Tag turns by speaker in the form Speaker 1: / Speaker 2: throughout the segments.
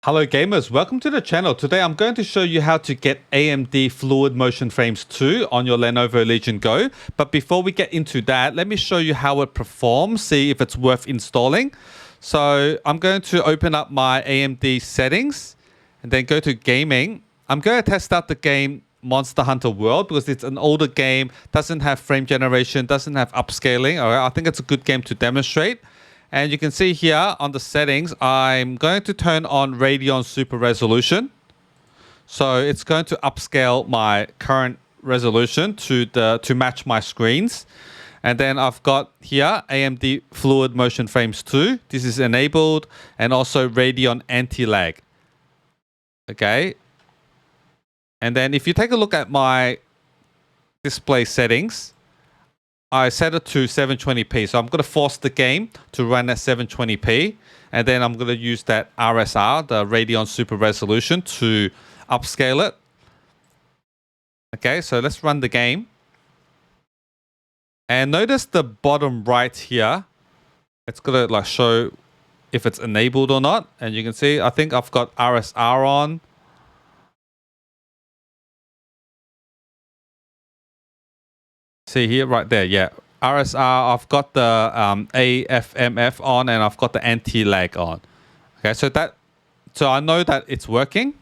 Speaker 1: Hello gamers, welcome to the channel. Today I'm going to show you how to get AMD Fluid Motion Frames 2 on your Lenovo Legion Go. But before we get into that, let me show you how it performs, see if it's worth installing. So I'm going to open up my AMD settings and then go to gaming. I'm going to test out the game Monster Hunter World because it's an older game, doesn't have frame generation, doesn't have upscaling. All right, I think it's a good game to demonstrate. And you can see here on the settings, I'm going to turn on Radeon Super Resolution. So it's going to upscale my current resolution to match my screens. And then I've got here AMD Fluid Motion Frames 2. This is enabled, and also Radeon Anti-Lag. Okay. And then if you take a look at my display settings, I set it to 720p. So I'm going to force the game to run at 720p. And then I'm going to use that RSR, the Radeon Super Resolution, to upscale it. Okay, so let's run the game. And notice the bottom right here. It's going to like show if it's enabled or not. And you can see, I think I've got RSR on. See here, right there, yeah. RSR, I've got the AFMF on, and I've got the anti-lag on. Okay, so I know that it's working.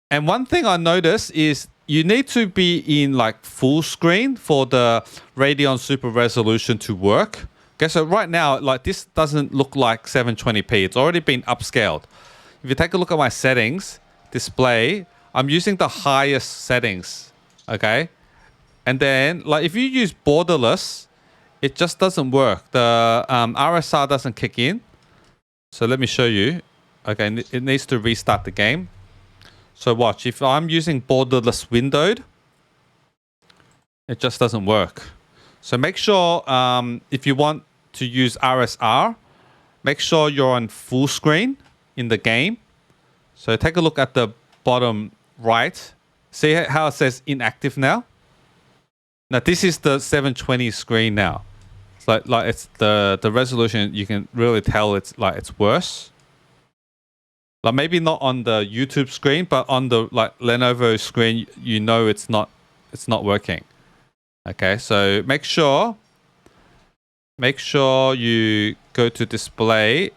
Speaker 1: And one thing I notice is you need to be in like full screen for the Radeon Super Resolution to work. Okay, so right now, like this doesn't look like 720p. It's already been upscaled. If you take a look at my settings, display, I'm using the highest settings, okay? And then, like, if you use borderless, it just doesn't work. The RSR doesn't kick in. So let me show you. Okay, it needs to restart the game. So watch, if I'm using borderless windowed, it just doesn't work. So make sure, if you want to use RSR, make sure you're on full screen in the game. So take a look at the bottom right. See how it says inactive now? Now this is the 720 screen now. It's like it's the resolution, you can really tell it's worse. Like maybe not on the YouTube screen, but on the like Lenovo screen, you know it's not working. Okay, so make sure you go to display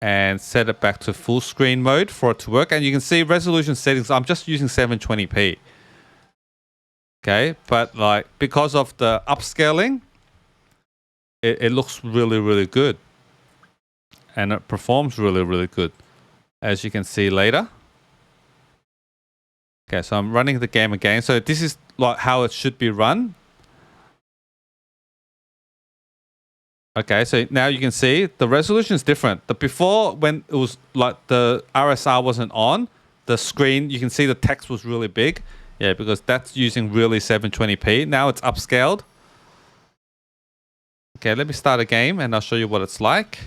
Speaker 1: and set it back to full screen mode for it to work. And you can see resolution settings, I'm just using 720p. Okay, but like because of the upscaling, it looks really, really good. And it performs really, really good, as you can see later. Okay, so I'm running the game again. So this is like how it should be run. Okay, so now you can see the resolution is different. Before, when it was like the RSR wasn't on, the screen, you can see the text was really big. Yeah, because that's using really 720p. Now it's upscaled. Okay, let me start a game and I'll show you what it's like.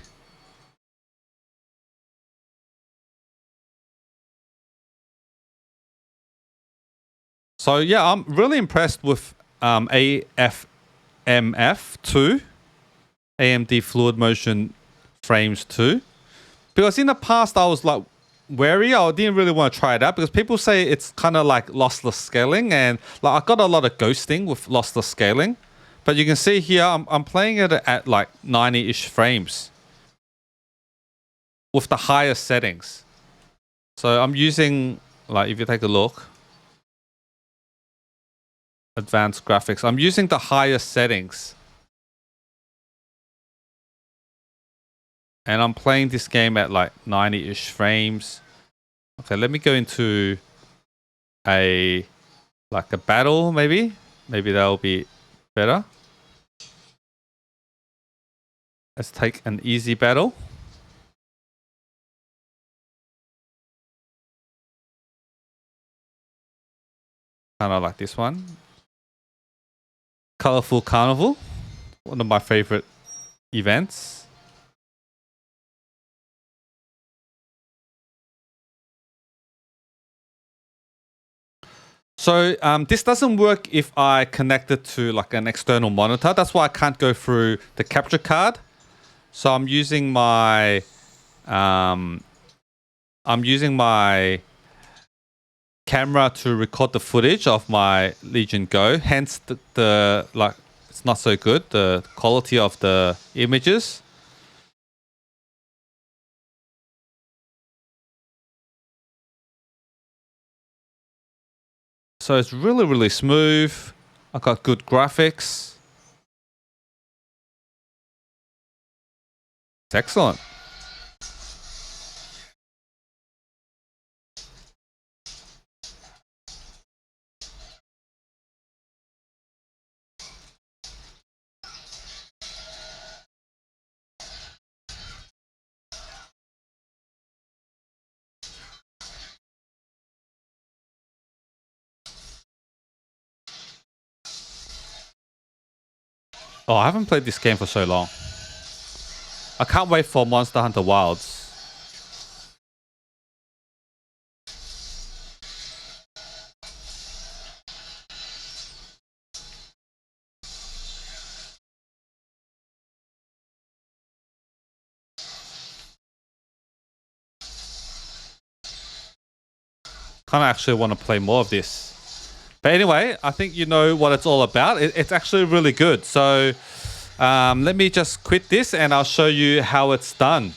Speaker 1: So yeah, I'm really impressed with AFMF2, AMD Fluid Motion Frames 2. Because in the past I was like wary. I didn't really want to try it out because people say it's kind of like lossless scaling, and like I got a lot of ghosting with lossless scaling. But you can see here I'm playing it at like 90-ish frames with the highest settings. So I'm using, like, if you take a look, advanced graphics, I'm using the highest settings. And I'm playing this game at like 90-ish frames. Okay, let me go into a battle maybe. Maybe that'll be better. Let's take an easy battle. Kind of like this one. Colorful Carnival. One of my favorite events. So this doesn't work if I connect it to like an external monitor. That's why I can't go through the capture card. So I'm using my I'm using my camera to record the footage of my Legion Go. Hence the like it's not so good, the quality of the images. So it's really, really smooth. I got good graphics. It's excellent. Oh, I haven't played this game for so long. I can't wait for Monster Hunter Wilds. Kind of actually want to play more of this. But anyway, I think you know what it's all about. It's actually really good. So let me just quit this and I'll show you how it's done.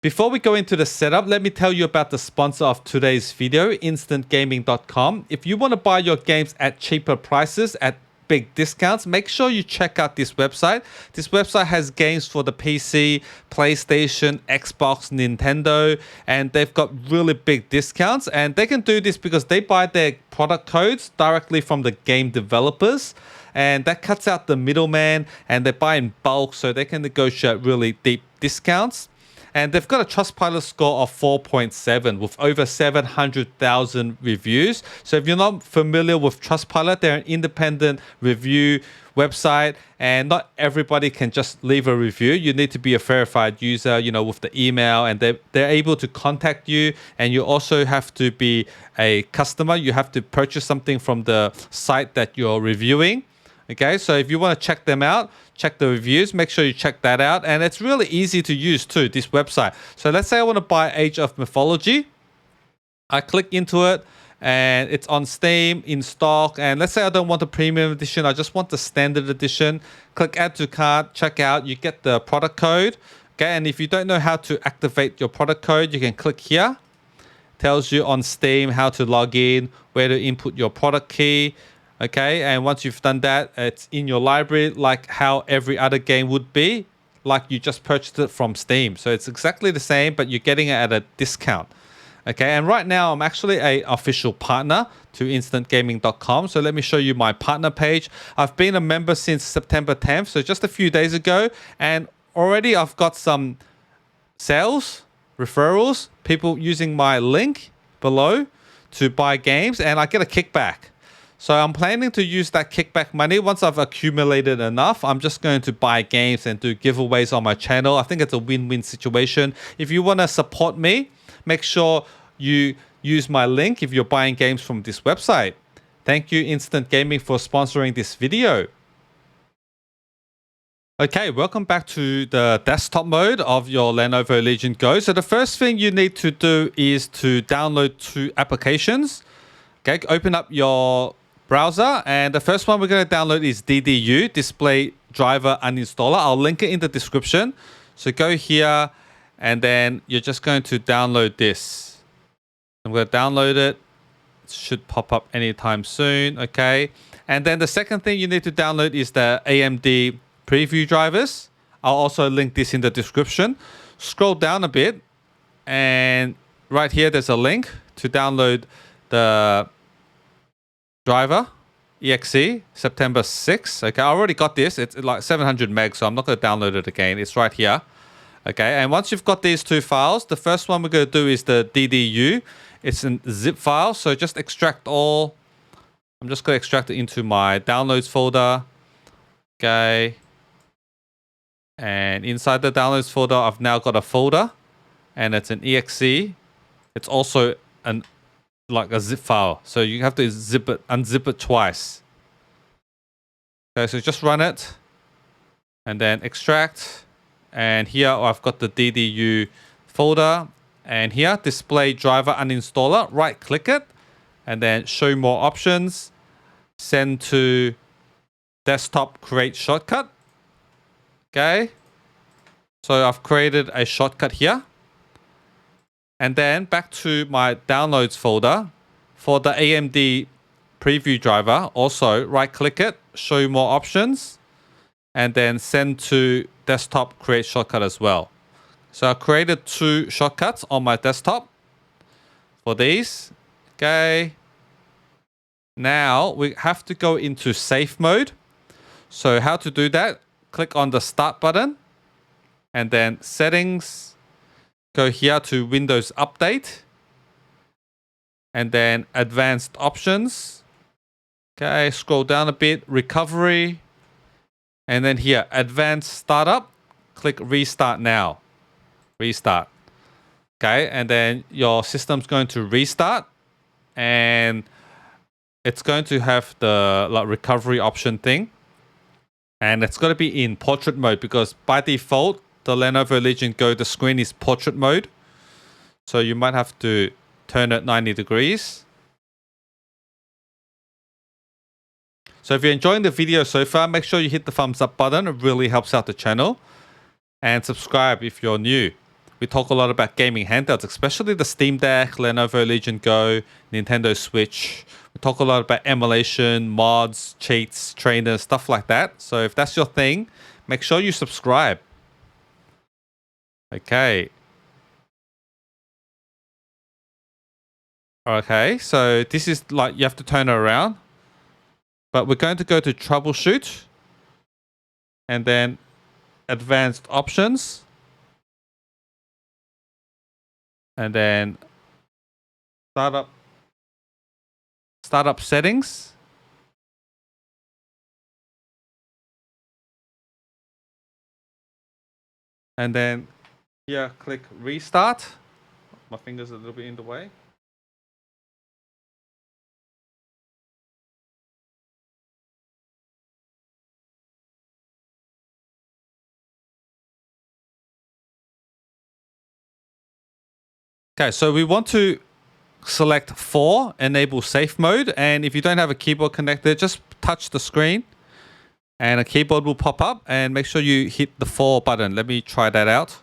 Speaker 1: Before we go into the setup, let me tell you about the sponsor of today's video, instantgaming.com. If you want to buy your games at cheaper prices, at big discounts, make sure you check out this website. This website has games for the PC, PlayStation, Xbox, Nintendo, and they've got really big discounts. And they can do this because they buy their product codes directly from the game developers. And that cuts out the middleman, and they buy in bulk so they can negotiate really deep discounts. And they've got a Trustpilot score of 4.7 with over 700,000 reviews. So if you're not familiar with Trustpilot, they're an independent review website, and not everybody can just leave a review. You need to be a verified user, you know, with the email, and they're able to contact you. And you also have to be a customer. You have to purchase something from the site that you're reviewing. Okay, so if you want to check them out, check the reviews, make sure you check that out. And it's really easy to use too, this website. So let's say I want to buy Age of Mythology. I click into it and it's on Steam in stock. And let's say I don't want the premium edition, I just want the standard edition. Click add to cart, check out, you get the product code. Okay, and if you don't know how to activate your product code, you can click here. Tells you on Steam how to log in, where to input your product key. Okay, and once you've done that, it's in your library like how every other game would be, like you just purchased it from Steam. So it's exactly the same, but you're getting it at a discount. Okay, and right now I'm actually an official partner to instantgaming.com. So let me show you my partner page. I've been a member since September 10th, so just a few days ago, and already I've got some sales, referrals, people using my link below to buy games, and I get a kickback. So I'm planning to use that kickback money. Once I've accumulated enough, I'm just going to buy games and do giveaways on my channel. I think it's a win-win situation. If you want to support me, make sure you use my link if you're buying games from this website. Thank you, Instant Gaming, for sponsoring this video. Okay, welcome back to the desktop mode of your Lenovo Legion Go. So the first thing you need to do is to download 2 applications. Okay, open up your browser, and the first one we're going to download is DDU, Display Driver Uninstaller. I'll link it in the description. So go here, and then you're just going to download this. I'm going to download it. It should pop up anytime soon. Okay, and then the second thing you need to download is the AMD preview drivers. I'll also link this in the description. Scroll down a bit, and right here there's a link to download the driver exe September 6th. Okay, I already got this. It's like 700 meg, so I'm not going to download it again. It's right here. Okay, and once you've got these 2 files, the first one we're going to do is the DDU. It's a zip file, so just extract all. I'm just going to extract it into my downloads folder. Okay, and inside the downloads folder, I've now got a folder, and it's an exe. It's also like a zip file, so you have to unzip it twice. Okay, so just run it and then extract, And here I've got the DDU folder. And here, display driver uninstaller, right click it. And then show more options. Send to desktop create shortcut. Okay. So I've created a shortcut here. And then back to my downloads folder. For the AMD preview driver, also right click it, show more options, and then send to desktop create shortcut as well. So I created 2 shortcuts on my desktop for these. Okay. Now we have to go into safe mode. So how to do that? Click on the start button and then settings. Go here to Windows Update and then advanced options. Okay, scroll down a bit, recovery. And then here, advanced startup. Click restart now. Restart. Okay, and then your system's going to restart. And it's going to have the recovery option thing. And it's going to be in portrait mode because by default, the Lenovo Legion Go, the screen is portrait mode. So you might have to turn it 90 degrees. So if you're enjoying the video so far, make sure you hit the thumbs up button. It really helps out the channel. And subscribe if you're new. We talk a lot about gaming handhelds, especially the Steam Deck, Lenovo Legion Go, Nintendo Switch. We talk a lot about emulation, mods, cheats, trainers, stuff like that. So if that's your thing, make sure you subscribe. Okay. Okay, so this is like you have to turn it around. But we're going to go to troubleshoot and then advanced options. And then startup settings. And then here click restart. My finger's a little bit in the way. Okay, so we want to select 4, enable safe mode. And if you don't have a keyboard connector, just touch the screen and a keyboard will pop up. And make sure you hit the 4 button. Let me try that out.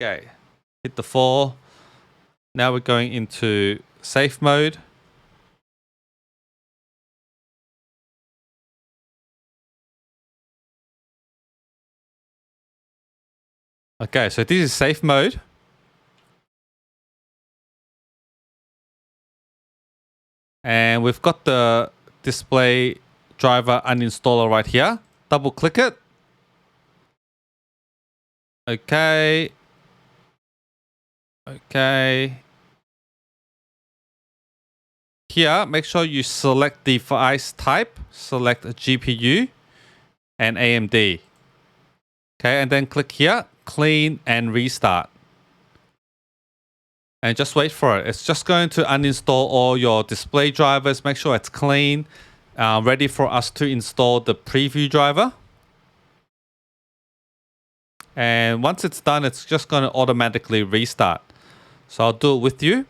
Speaker 1: Okay, hit the 4. Now we're going into safe mode. Okay, so this is safe mode. And we've got the display driver uninstaller right here. Double click it. Okay. Okay. Here, make sure you select device type, select GPU and AMD. Okay, and then click here, clean and restart. And just wait for it. It's just going to uninstall all your display drivers. Make sure it's clean, ready for us to install the preview driver. And once it's done, it's just going to automatically restart. So I'll do it with you.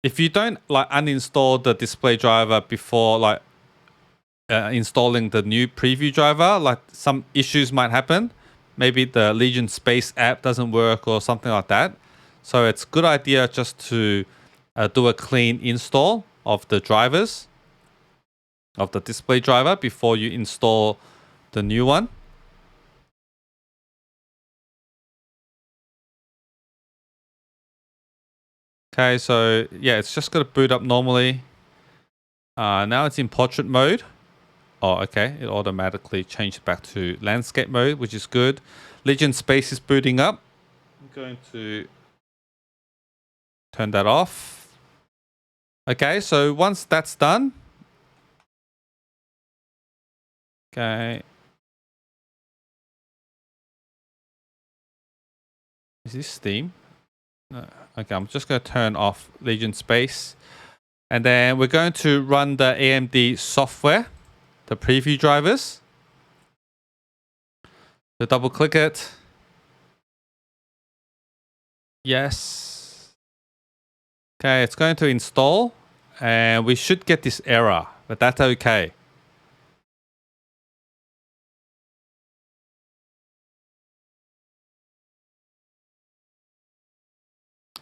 Speaker 1: If you don't uninstall the display driver before installing the new preview driver, some issues might happen. Maybe the Legion Space app doesn't work or something like that. So it's a good idea just to do a clean install of the drivers, of the display driver before you install the new one. Okay, so yeah, it's just going to boot up normally. Now it's in portrait mode. Oh, okay. It automatically changed back to landscape mode, which is good. Legion Space is booting up. I'm going to Turn that off. Okay, so once that's done, okay. Is this Steam? No. Okay, I'm just going to turn off Legion Space. And then we're going to run the AMD software, the preview drivers. So double click it. Yes. Okay, it's going to install. And we should get this error, but that's okay.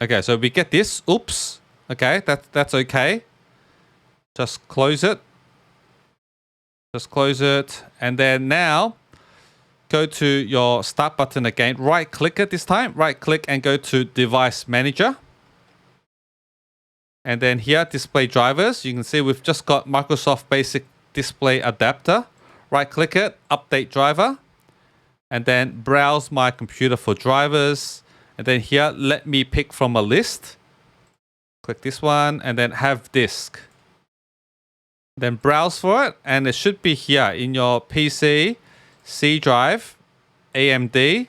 Speaker 1: Okay, so we get this. Oops. Okay, that's okay. Just close it. Just close it. And then now, go to your start button again. Right click it this time. Right click and go to Device Manager. And then here, Display Drivers. You can see we've just got Microsoft Basic Display Adapter. Right click it, Update Driver. And then browse my computer for drivers. And then here, let me pick from a list. Click this one and then have disk. Then browse for it. And it should be here in your PC, C drive, AMD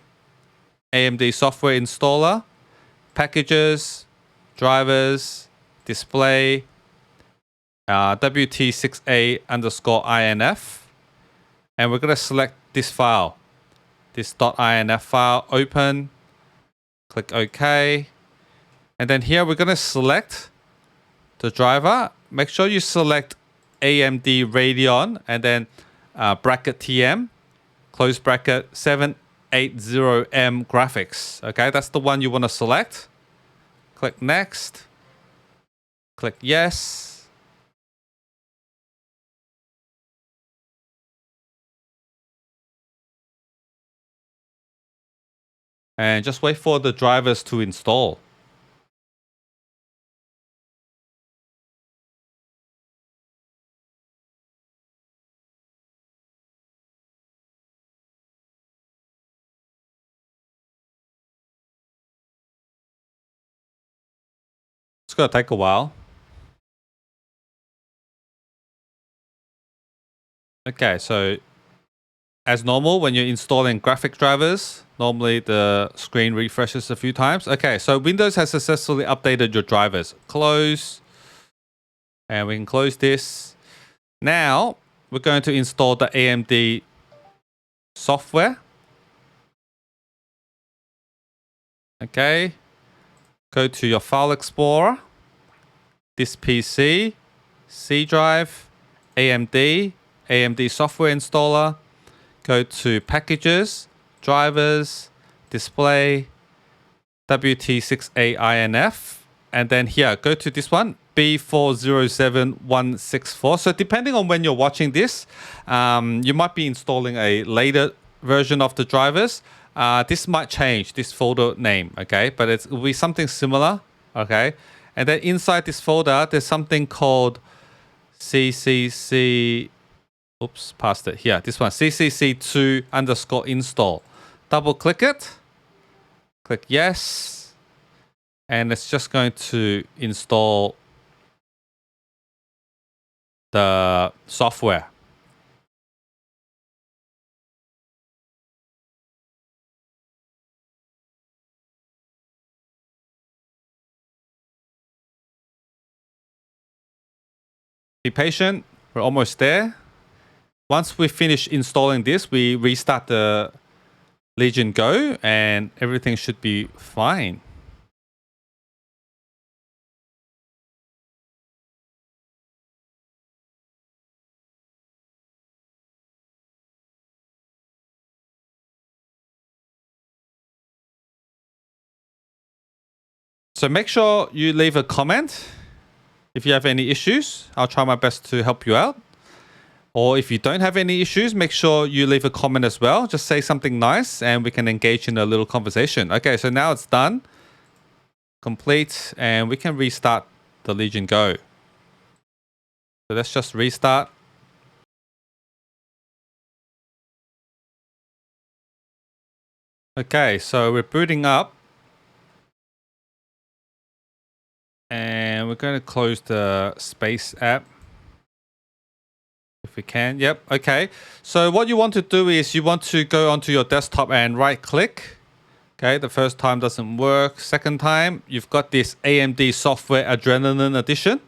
Speaker 1: Software Installer, Packages, Drivers, Display, WT6A_INF. And we're going to select this file, this .inf file, open, click OK. And then here we're going to select the driver. Make sure you select AMD Radeon and then bracket TM, close bracket 780M graphics. Okay, that's the one you want to select. Click next. Click yes. And just wait for the drivers to install. It's going to take a while. Okay, so as normal, when you're installing graphic drivers, normally the screen refreshes a few times. Okay, so Windows has successfully updated your drivers. Close. And we can close this. Now, we're going to install the AMD software. Okay. Go to your File Explorer. This PC, C drive, AMD Software Installer. Go to Packages, Drivers, Display, WT6A-INF. And then here, go to this one, B407164. So depending on when you're watching this, you might be installing a later version of the drivers. This might change, this folder name, okay? But it will be something similar, okay? And then inside this folder, there's something called CCC. Oops, past it. Here, this one, CCC2_install. Double click it. Click yes. And it's just going to install the software. Be patient. We're almost there. Once we finish installing this, we restart the Legion Go and everything should be fine. So make sure you leave a comment if you have any issues. I'll try my best to help you out. Or if you don't have any issues, make sure you leave a comment as well. Just say something nice and we can engage in a little conversation. Okay, so now it's done. Complete. And we can restart the Legion Go. So let's just restart. Okay, so we're booting up. And we're going to close the Space app. If we can. Yep. Okay. So what you want to do is you want to go onto your desktop and right click. Okay. The first time doesn't work. Second time, you've got this AMD Software Adrenalin edition.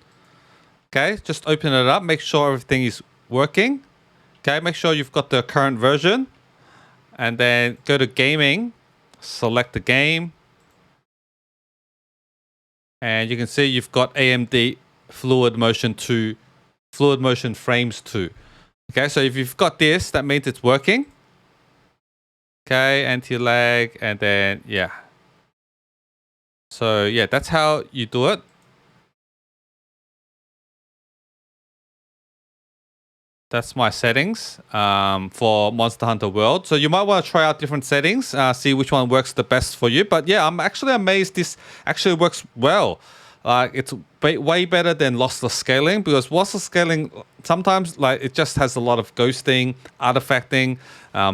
Speaker 1: Okay. Just open it up. Make sure everything is working. Okay. Make sure you've got the current version. And then go to gaming. Select the game. And you can see you've got AMD Fluid Motion Frames 2. Okay, so if you've got this, that means it's working. Okay, anti-lag, and then, yeah. So, yeah, that's how you do it. That's my settings for Monster Hunter World. So you might want to try out different settings, see which one works the best for you. But yeah, I'm actually amazed this actually works well. It's way better than lossless scaling, because lossless scaling sometimes it just has a lot of ghosting, artifacting,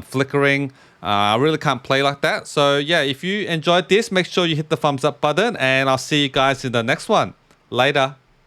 Speaker 1: flickering. I really can't play like that. So yeah, if you enjoyed this, make sure you hit the thumbs up button, and I'll see you guys in the next one. Later.